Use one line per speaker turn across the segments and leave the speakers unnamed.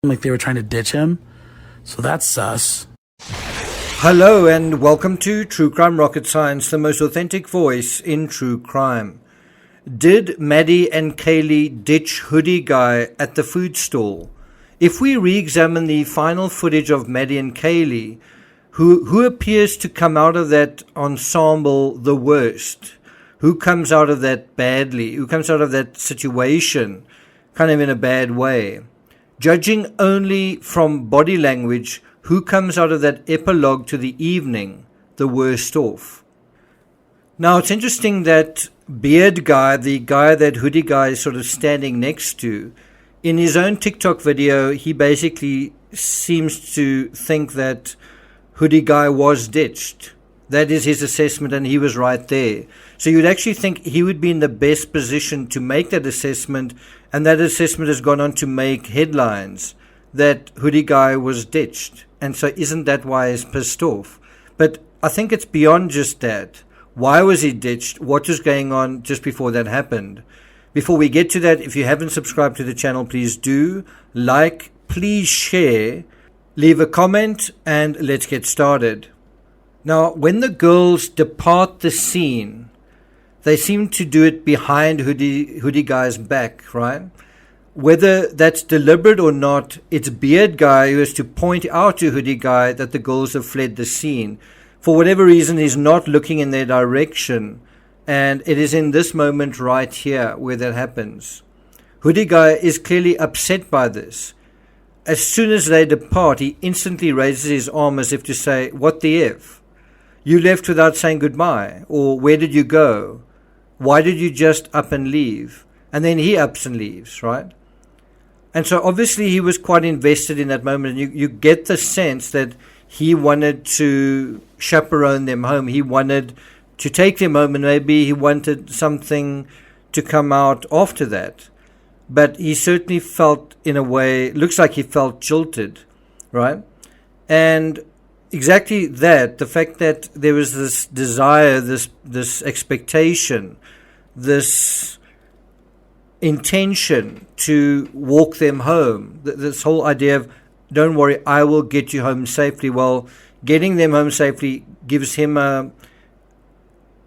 like they were trying to ditch him. So that's sus.
Hello and welcome to True Crime Rocket Science, the most authentic voice in true crime. Did Maddie and Kaylee ditch Hoodie Guy at the food stall? If we re-examine the final footage of Maddie and Kaylee, who appears to come out of that ensemble the worst? Who comes out of that badly? Who comes out of that situation kind of in a bad way? Judging only from body language, who comes out of that epilogue to the evening the worst off? Now, it's interesting that Beard Guy, the guy that Hoodie Guy is sort of standing next to, in his own TikTok video, he basically seems to think that Hoodie Guy was ditched. That is his assessment, and he was right there. So you'd actually think he would be in the best position to make that assessment, and that assessment has gone on to make headlines that Hoodie Guy was ditched. And so isn't that why he's pissed off? But I think it's beyond just that. Why was he ditched? What was going on just before that happened? Before we get to that, if you haven't subscribed to the channel, please do. Like, please share, leave a comment, and let's get started. Now, when the girls depart the scene, they seem to do it behind Hoodie Guy's back, right? Whether that's deliberate or not, it's Beard Guy who has to point out to Hoodie Guy that the girls have fled the scene. For whatever reason, he's not looking in their direction. And it is in this moment right here where that happens. Hoodie Guy is clearly upset by this. As soon as they depart, he instantly raises his arm as if to say, "What the F? You left without saying goodbye." Or, "Where did you go? Why did you just up and leave?" And then he ups and leaves, right? And so obviously he was quite invested in that moment. And you get the sense that he wanted to chaperone them home. He wanted to take them home, and maybe he wanted something to come out after that. But he certainly felt, in a way, looks like he felt jilted, right? And exactly that, the fact that there was this desire, this expectation, this intention to walk them home, this whole idea of, don't worry, I will get you home safely. Well, getting them home safely gives him an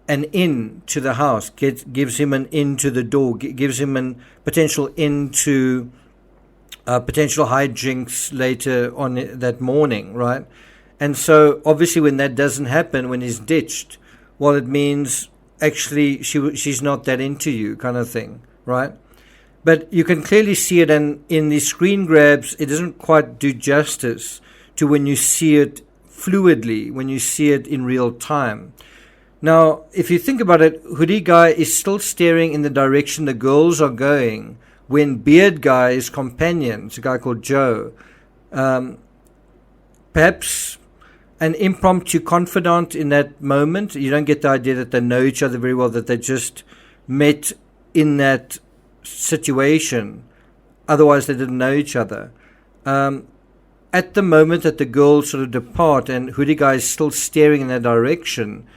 in to the house, gives him an in to the door, gives him a potential into potential hijinks later on that morning, right? And so obviously when that doesn't happen, when he's ditched, well, it means actually she's not that into you, kind of thing, right? But you can clearly see it, and in the screen grabs, it doesn't quite do justice to when you see it fluidly, when you see it in real time. Now, if you think about it, Hoodie Guy is still staring in the direction the girls are going when Beard Guy's companion, it's a guy called Joe, perhaps an impromptu confidant in that moment. You don't get the idea that they know each other very well, that they just met in that situation. Otherwise, they didn't know each other. At the moment that the girls sort of depart and Hoodie Guy is still staring in that direction,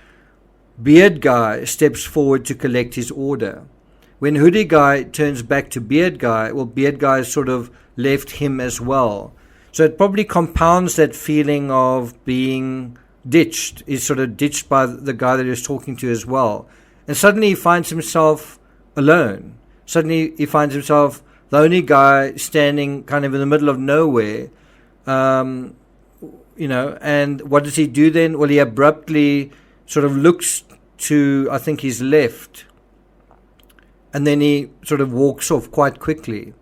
Beard Guy steps forward to collect his order. When Hoodie Guy turns back to Beard Guy, well, Beard Guy sort of left him as well. So it probably compounds that feeling of being ditched. He's sort of ditched by the guy that he was talking to as well. And suddenly he finds himself alone. Suddenly he finds himself the only guy standing kind of in the middle of nowhere. And what does he do then? Well, he abruptly sort of looks to, I think, his left. And then he sort of walks off quite quickly.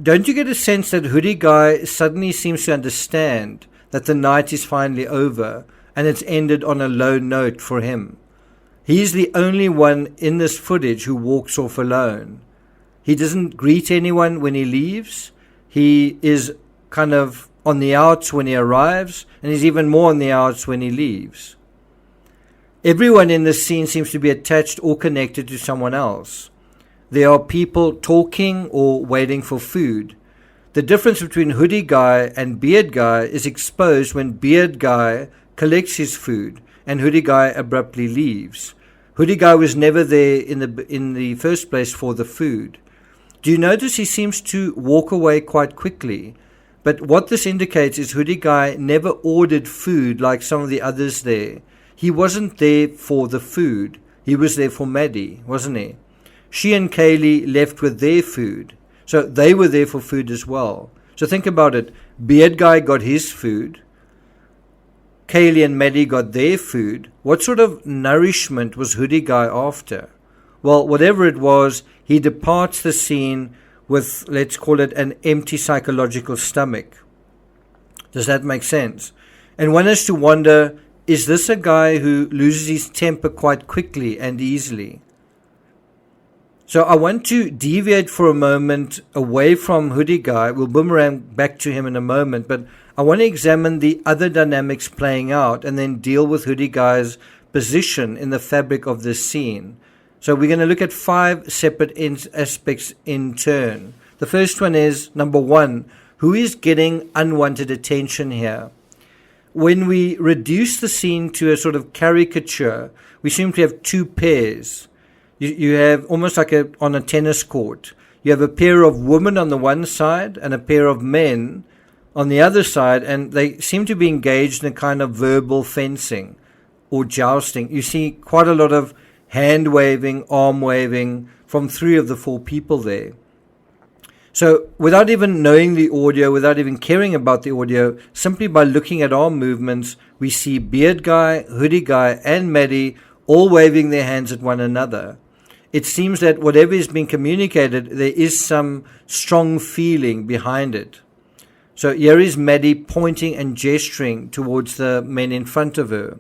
Don't you get a sense that Hoodie Guy suddenly seems to understand that the night is finally over and it's ended on a low note for him? He's the only one in this footage who walks off alone. He doesn't greet anyone when he leaves. He is kind of on the outs when he arrives, and he's even more on the outs when he leaves. Everyone in this scene seems to be attached or connected to someone else. There are people talking or waiting for food. The difference between Hoodie Guy and Beard Guy is exposed when Beard Guy collects his food and Hoodie Guy abruptly leaves. Hoodie Guy was never there in the first place for the food. Do you notice he seems to walk away quite quickly? But what this indicates is Hoodie Guy never ordered food like some of the others there. He wasn't there for the food. He was there for Maddie, wasn't he? She and Kaylee left with their food. So they were there for food as well. So think about it. Beard Guy got his food. Kaylee and Maddie got their food. What sort of nourishment was Hoodie Guy after? Well, whatever it was, he departs the scene with, let's call it, an empty psychological stomach. Does that make sense? And one has to wonder, is this a guy who loses his temper quite quickly and easily? So I want to deviate for a moment away from Hoodie Guy. We'll boomerang back to him in a moment, but I want to examine the other dynamics playing out and then deal with Hoodie Guy's position in the fabric of this scene. So we're going to look at 5 separate aspects in turn. The first one is, number 1, who is getting unwanted attention here? When we reduce the scene to a sort of caricature, we simply have 2 pairs. You have almost like on a tennis court. You have a pair of women on the one side and a pair of men on the other side, and they seem to be engaged in a kind of verbal fencing or jousting. You see quite a lot of hand waving, arm waving from 3 of the 4 people there. So without even knowing the audio, without even caring about the audio, simply by looking at our movements, we see Beard Guy, Hoodie Guy, and Maddie all waving their hands at one another. It seems that whatever is being communicated, there is some strong feeling behind it. So here is Maddie pointing and gesturing towards the men in front of her.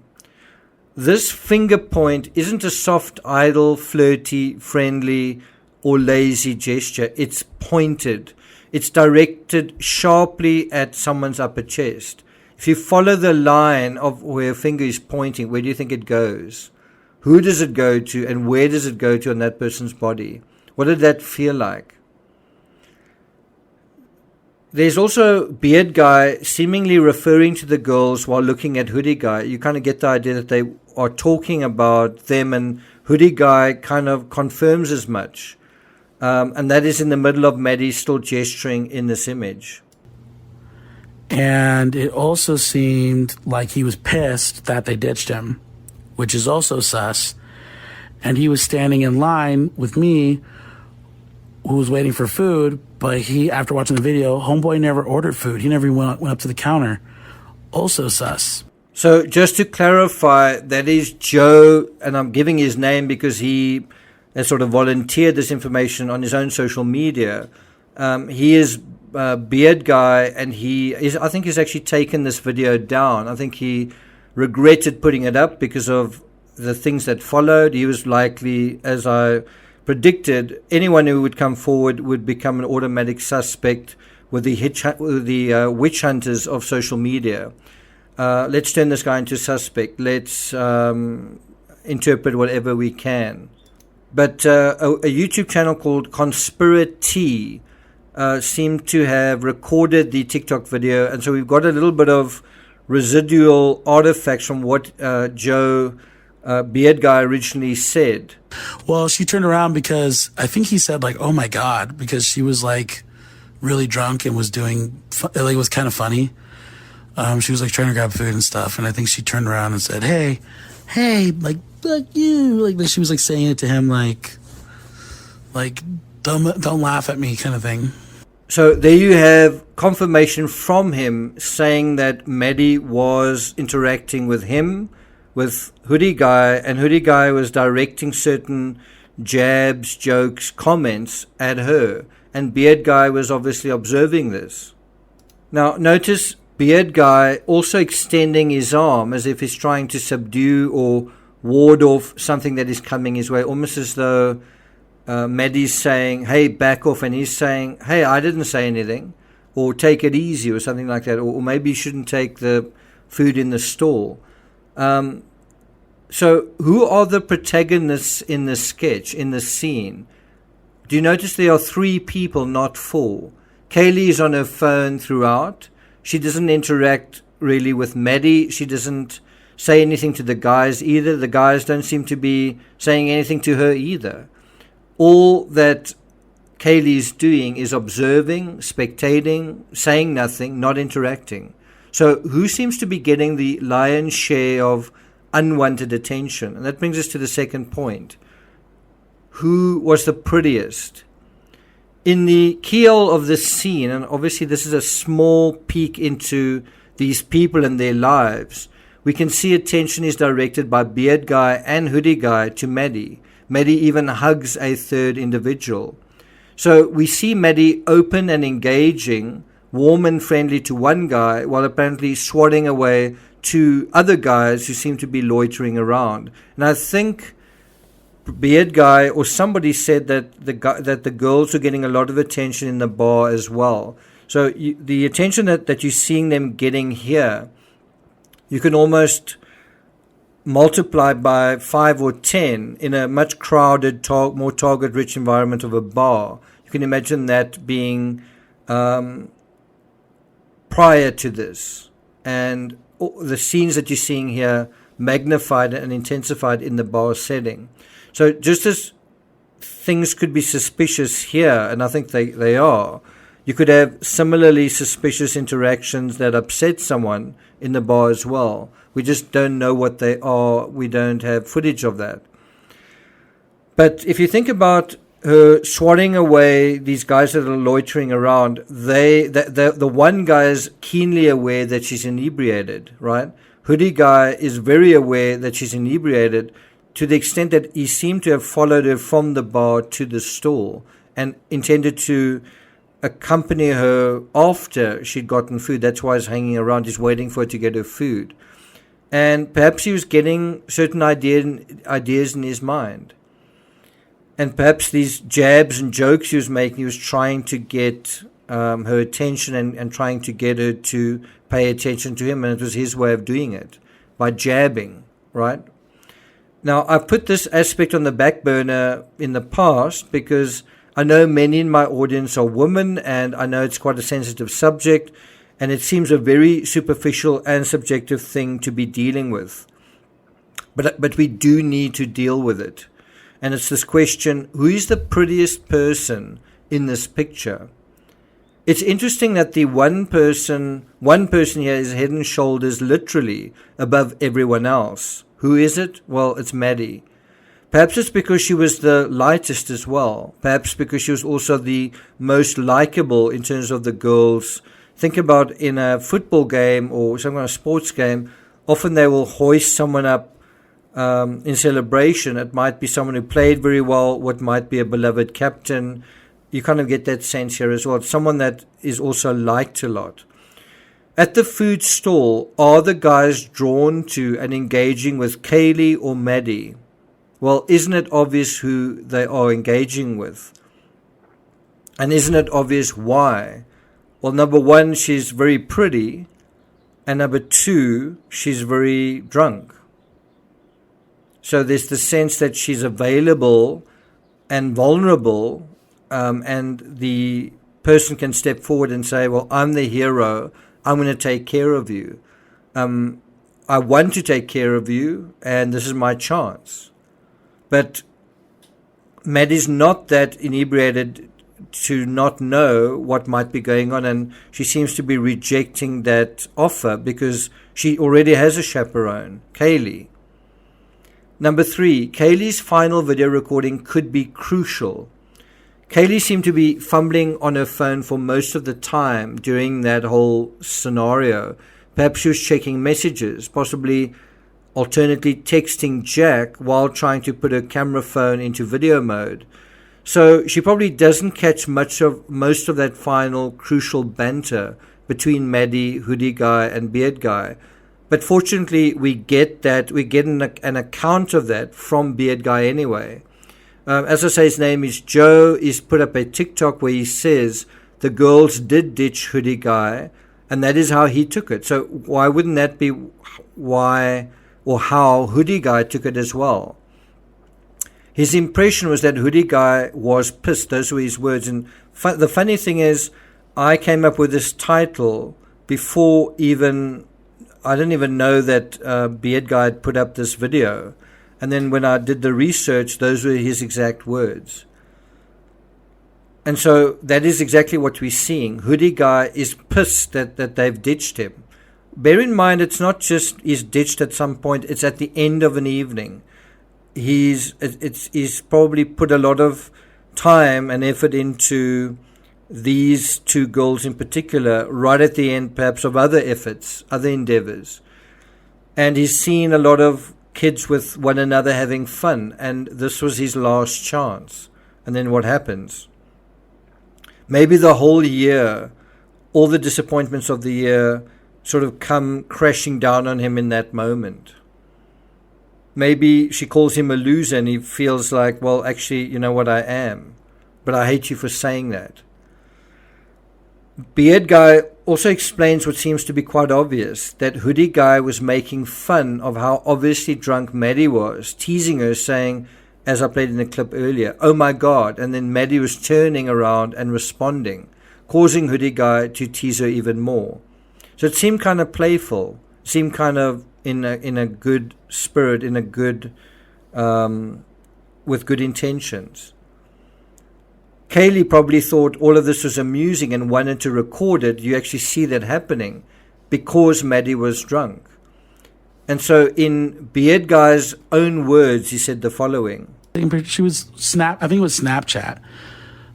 This finger point isn't a soft, idle, flirty, friendly, or lazy gesture. It's pointed. It's directed sharply at someone's upper chest. If you follow the line of where a finger is pointing, where do you think it goes? Who does it go to, and where does it go to on that person's body? What did that feel like? There's also Beard Guy seemingly referring to the girls while looking at Hoodie Guy. You kind of get the idea that they are talking about them, and Hoodie Guy kind of confirms as much. And that is in the middle of Maddie still gesturing in this image.
And it also seemed like he was pissed that they ditched him, which is also sus. And he was standing in line with me, who was waiting for food, but he, after watching the video, homeboy never ordered food. He never even went up to the counter. Also sus.
So just to clarify, that is Joe, and I'm giving his name because he has sort of volunteered this information on his own social media. He is Beard Guy, and I think he's actually taken this video down. I think he regretted putting it up because of the things that followed. He was likely, as I predicted, anyone who would come forward would become an automatic suspect with the witch hunters of social media. Let's turn this guy into suspect. Let's interpret whatever we can. But a YouTube channel called Conspiracy seemed to have recorded the TikTok video, and so we've got a little bit of residual artifacts from what Joe Beard Guy originally said.
Well, she turned around because I think he said, like, oh my God, because she was like really drunk and was doing, like, it was kind of funny. She was like trying to grab food and stuff, and I think she turned around and said, hey, like, fuck you. Like, she was like saying it to him, like don't laugh at me kind of thing.
So there you have confirmation from him saying that Maddie was interacting with him, with Hoodie Guy, and Hoodie Guy was directing certain jabs, jokes, comments at her. And Beard Guy was obviously observing this. Now, notice Beard Guy also extending his arm as if he's trying to subdue or ward off something that is coming his way, almost as though Maddie's saying, hey, back off, and he's saying, hey, I didn't say anything, or take it easy, or something like that, or maybe you shouldn't take the food in the stall. So who are the protagonists in this sketch, in this scene? Do you notice there are 3 people, not 4? Kaylee is on her phone throughout. She doesn't interact really with Maddie. She doesn't say anything to the guys either. The guys don't seem to be saying anything to her either. All that Kaylee's doing is observing, spectating, saying nothing, not interacting. So who seems to be getting the lion's share of unwanted attention? And that brings us to the second point. Who was the prettiest? In the keel of this scene, and obviously this is a small peek into these people and their lives, we can see attention is directed by Beard Guy and Hoodie Guy to Maddie. Maddie even hugs a third individual. So we see Maddie open and engaging, warm and friendly to one guy, while apparently swatting away to other guys who seem to be loitering around. And I think Beard Guy or somebody said that the girls are getting a lot of attention in the bar as well. So the attention that you're seeing them getting here, you can almost multiply by 5 or 10 in a much crowded, more target-rich environment of a bar. You can imagine that being prior to this. And the scenes that you're seeing here magnified and intensified in the bar setting. So just as things could be suspicious here, and I think they are, you could have similarly suspicious interactions that upset someone in the bar as well. We just don't know what they are. We don't have footage of that. But if you think about her swatting away these guys that are loitering around, the one guy is keenly aware that she's inebriated, right? Hoodie Guy is very aware that she's inebriated, to the extent that he seemed to have followed her from the bar to the store and intended to accompany her after she'd gotten food. That's why he's hanging around. He's waiting for her to get her food. And perhaps he was getting certain ideas in his mind. And perhaps these jabs and jokes he was making, he was trying to get her attention and trying to get her to pay attention to him. And it was his way of doing it, by jabbing, right? Now, I've put this aspect on the back burner in the past because I know many in my audience are women, and I know it's quite a sensitive subject, and it seems a very superficial and subjective thing to be dealing with. But we do need to deal with it. And it's this question, who is the prettiest person in this picture? It's interesting that the one person here is head and shoulders literally above everyone else. Who is it? Well, it's Maddie. Perhaps it's because she was the lightest as well. Perhaps because she was also the most likable in terms of the girls. Think about in a football game or some kind of sports game, often they will hoist someone up in celebration. It might be someone who played very well, what might be a beloved captain. You kind of get that sense here as well. It's someone that is also liked a lot. At the food stall, are the guys drawn to and engaging with Kaylee or Maddie? Well, isn't it obvious who they are engaging with? And isn't it obvious why? Well, number one, she's very pretty. And number two, she's very drunk. So there's the sense that she's available and vulnerable, and the person can step forward and say, well, I'm the hero. I'm going to take care of you. I want to take care of you, and this is my chance. But Maddie's not that inebriated to not know what might be going on, and she seems to be rejecting that offer because she already has a chaperone, Kaylee. Number 3, Kaylee's final video recording could be crucial. Kaylee seemed to be fumbling on her phone for most of the time during that whole scenario. Perhaps she was checking messages, possibly alternately texting Jack while trying to put her camera phone into video mode. So she probably doesn't catch most of that final crucial banter between Maddie, Hoodie Guy, and Beard Guy. But fortunately, we get an account of that from Beard Guy anyway. As I say, his name is Joe. He's put up a TikTok where he says the girls did ditch Hoodie Guy, and that is how he took it. So why wouldn't that be why or how Hoodie Guy took it as well? His impression was that Hoodie Guy was pissed. Those were his words. And the funny thing is, I came up with this title before I didn't even know that Beard Guy had put up this video. And then when I did the research, those were his exact words. And so that is exactly what we're seeing. Hoodie Guy is pissed that they've ditched him. Bear in mind, it's not just he's ditched at some point, it's at the end of an evening. He's probably put a lot of time and effort into these two girls in particular, right at the end perhaps of other efforts, other endeavors. And he's seen a lot of kids with one another having fun, and this was his last chance. And then what happens? Maybe the whole year, all the disappointments of the year sort of come crashing down on him in that moment. Maybe she calls him a loser and he feels like, well, actually, you know what, I am. But I hate you for saying that. Beard Guy also explains what seems to be quite obvious, that Hoodie Guy was making fun of how obviously drunk Maddie was, teasing her, saying, as I played in the clip earlier, oh my God, and then Maddie was turning around and responding, causing Hoodie Guy to tease her even more. So it seemed kind of playful, seemed kind of in a good spirit, in a good, with good intentions. Kaylee probably thought all of this was amusing and wanted to record it. You actually see that happening because Maddie was drunk. And so in Beard Guy's own words, he said the following.
She was I think it was Snapchat,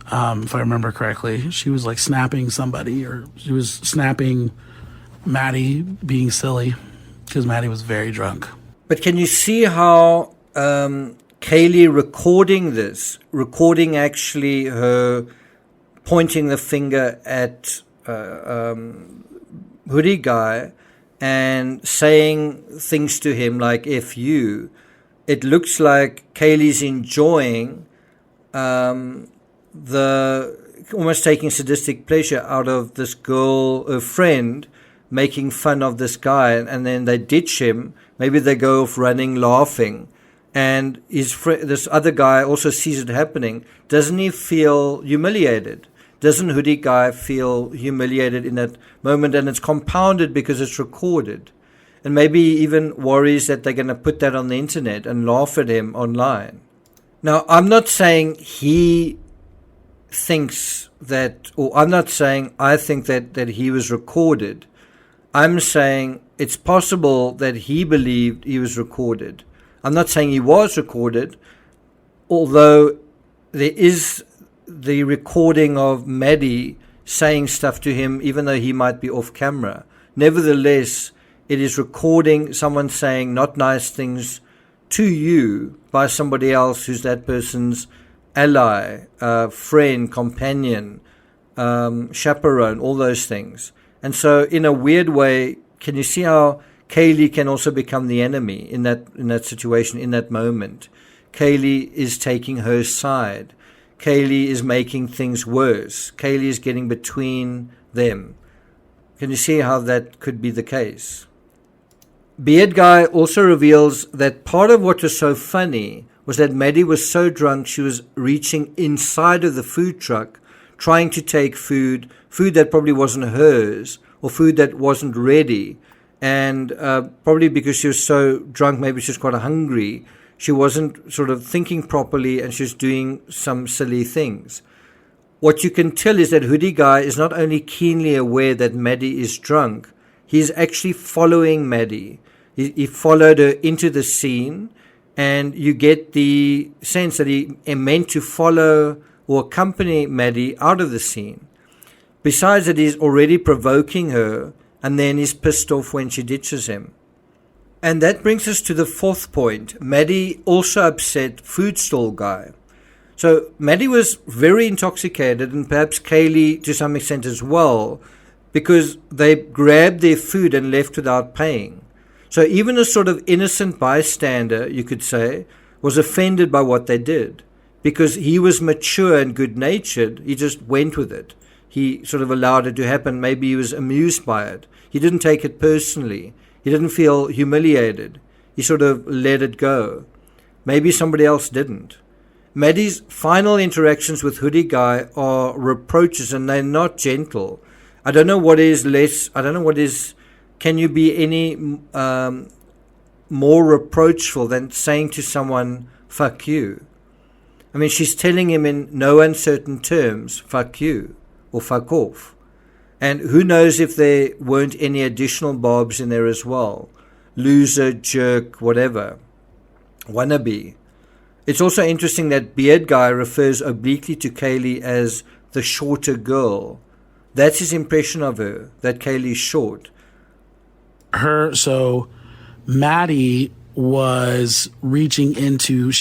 if I remember correctly. She was like snapping somebody, or she was snapping Maddie being silly because Maddie was very drunk.
But can you see how Kaylee recording actually her pointing the finger at Hoodie Guy and saying things to him like F you, it looks like Kaylee's enjoying the almost taking sadistic pleasure out of this girl, her friend, making fun of this guy, and then they ditch him. Maybe they go off running, laughing, and this other guy also sees it happening. Doesn't he feel humiliated? Doesn't Hoodie Guy feel humiliated in that moment? And it's compounded because it's recorded. And maybe even worries that they're going to put that on the internet and laugh at him online. Now, I'm not saying he thinks that, or I'm not saying I think that he was recorded. I'm saying it's possible that he believed he was recorded. I'm not saying he was recorded, although there is the recording of Maddie saying stuff to him, even though he might be off camera. Nevertheless, it is recording someone saying not nice things to you by somebody else who's that person's ally, friend, companion, chaperone, all those things. And so in a weird way, can you see how Kaylee can also become the enemy in that situation, in that moment? Kaylee is taking her side. Kaylee is making things worse. Kaylee is getting between them. Can you see how that could be the case? Beard Guy also reveals that part of what was so funny was that Maddie was so drunk she was reaching inside of the food truck, trying to take food that probably wasn't hers, or food that wasn't ready. And probably because she was so drunk, maybe she was quite hungry, she wasn't sort of thinking properly and she was doing some silly things. What you can tell is that Hoodie Guy is not only keenly aware that Maddie is drunk, he's actually following Maddie. He followed her into the scene, and you get the sense that he meant to follow or accompany Maddie out of the scene. Besides that, he's already provoking her, and then he's pissed off when she ditches him. And that brings us to the fourth point. Maddie also upset food stall guy. So Maddie was very intoxicated, and perhaps Kaylee to some extent as well, because they grabbed their food and left without paying. So even a sort of innocent bystander, you could say, was offended by what they did. Because he was mature and good-natured, he just went with it. He sort of allowed it to happen. Maybe he was amused by it. He didn't take it personally. He didn't feel humiliated. He sort of let it go. Maybe somebody else didn't. Maddie's final interactions with Hoodie Guy are reproaches, and they're not gentle. I don't know what is, can you be any more reproachful than saying to someone, fuck you? I mean, she's telling him in no uncertain terms, fuck you, or fuck off. And who knows if there weren't any additional barbs in there as well. Loser, jerk, whatever. Wannabe. It's also interesting that Beard Guy refers obliquely to Kaylee as the shorter girl. That's his impression of her, that Kaylee's short.
So Maddie was reaching into,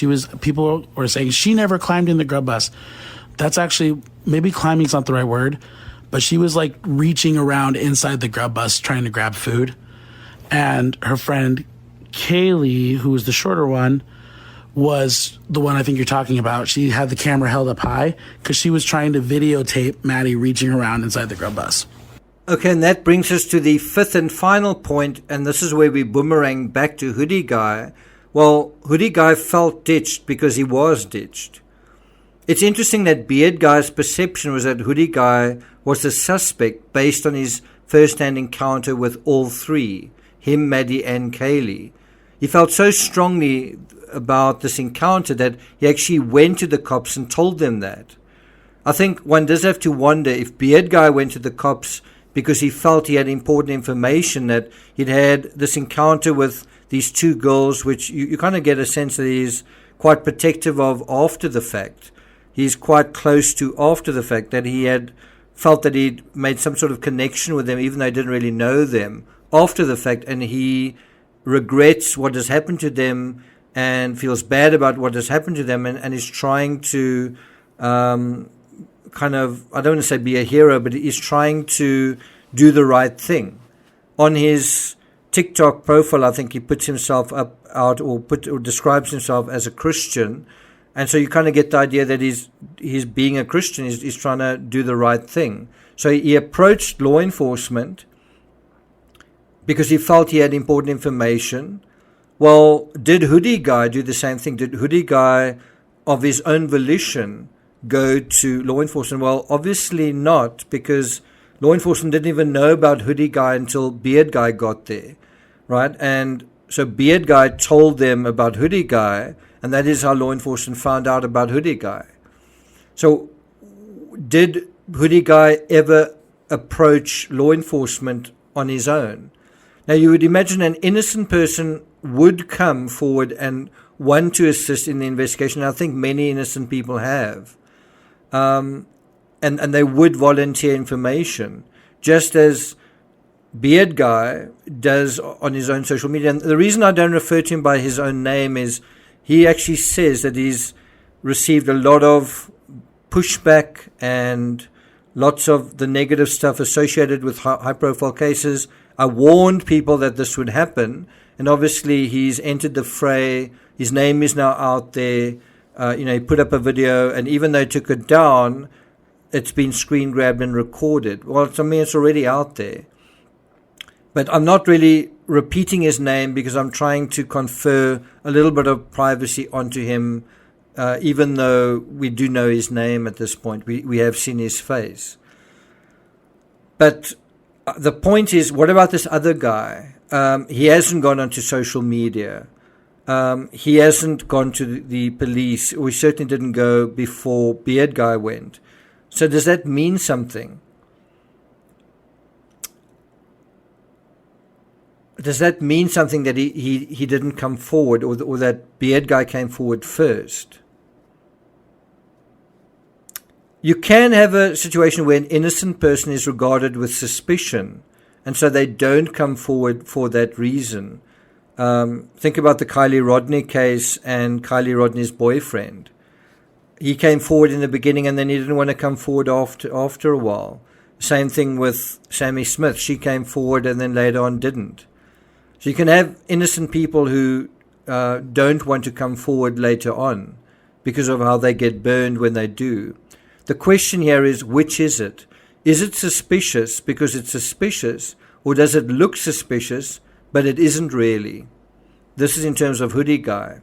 people were saying she never climbed in the grub bus. That's actually, maybe climbing's not the right word, but she was like reaching around inside the grub bus trying to grab food. And her friend Kaylee, who was the shorter one, was the one I think you're talking about. She had the camera held up high because she was trying to videotape Maddie reaching around inside the grub bus.
Okay, and that brings us to the fifth and final point, and this is where we boomerang back to Hoodie Guy. Well, Hoodie Guy felt ditched because he was ditched. It's interesting that Beard Guy's perception was that Hoodie Guy was the suspect based on his first-hand encounter with all three, him, Maddie, and Kaylee. He felt so strongly about this encounter that he actually went to the cops and told them that. I think one does have to wonder if Beard Guy went to the cops because he felt he had important information, that he'd had this encounter with these two girls, which you kind of get a sense that he's quite protective of after the fact. He's quite close to after the fact, that he had felt that he'd made some sort of connection with them, even though he didn't really know them, after the fact, and he regrets what has happened to them and feels bad about what has happened to them, and is trying to kind of, I don't want to say be a hero, but he's trying to do the right thing. On his TikTok profile, I think he puts himself or describes himself as a Christian, and so you kind of get the idea that he's being a Christian, he's trying to do the right thing. So he approached law enforcement because he felt he had important information. Well, did Hoodie Guy do the same thing? Did Hoodie Guy, of his own volition, go to law enforcement? Well, obviously not, because law enforcement didn't even know about Hoodie Guy until Beard Guy got there, right? And so Beard Guy told them about Hoodie Guy, and that is how law enforcement found out about Hoodie Guy. So did Hoodie Guy ever approach law enforcement on his own? Now, you would imagine an innocent person would come forward and want to assist in the investigation. I think many innocent people have. And they would volunteer information, just as Beard Guy does on his own social media. And the reason I don't refer to him by his own name is he actually says that he's received a lot of pushback and lots of the negative stuff associated with high-profile cases. I warned people that this would happen, and obviously he's entered the fray. His name is now out there. He put up a video, and even though he took it down, it's been screen grabbed and recorded. Well, I mean, it's already out there. But I'm not really repeating his name because I'm trying to confer a little bit of privacy onto him, even though we do know his name at this point. We have seen his face. But the point is, what about this other guy? He hasn't gone onto social media. He hasn't gone to the police. We certainly didn't go before Beard Guy went. So does that mean something? Does that mean something that he didn't come forward, or that Beard Guy came forward first? You can have a situation where an innocent person is regarded with suspicion, and so they don't come forward for that reason. Think about the Kylie Rodney case and Kylie Rodney's boyfriend. He came forward in the beginning, and then he didn't want to come forward after a while. Same thing with Sammy Smith. She came forward and then later on didn't. So you can have innocent people who don't want to come forward later on because of how they get burned when they do. The question here is, which is it? Is it suspicious because it's suspicious, or does it look suspicious but it isn't really? This is in terms of Hoodie Guy.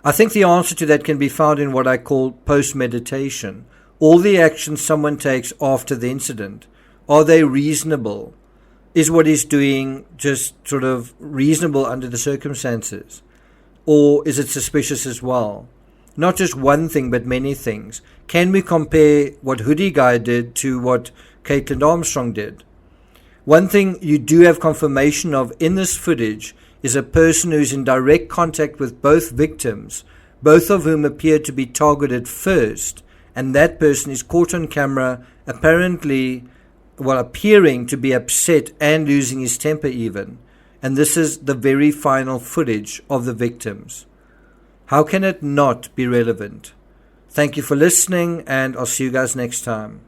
I think the answer to that can be found in what I call post-meditation. All the actions someone takes after the incident, are they reasonable? Is what he's doing just sort of reasonable under the circumstances? Or is it suspicious as well? not just one thing, but many things. Can we compare what Hoodie Guy did to what Caitlin Armstrong did? One thing you do have confirmation of in this footage is a person who's in direct contact with both victims, both of whom appear to be targeted first, and that person is caught on camera apparently, appearing to be upset and losing his temper even. And this is the very final footage of the victims. How can it not be relevant? Thank you for listening, and I'll see you guys next time.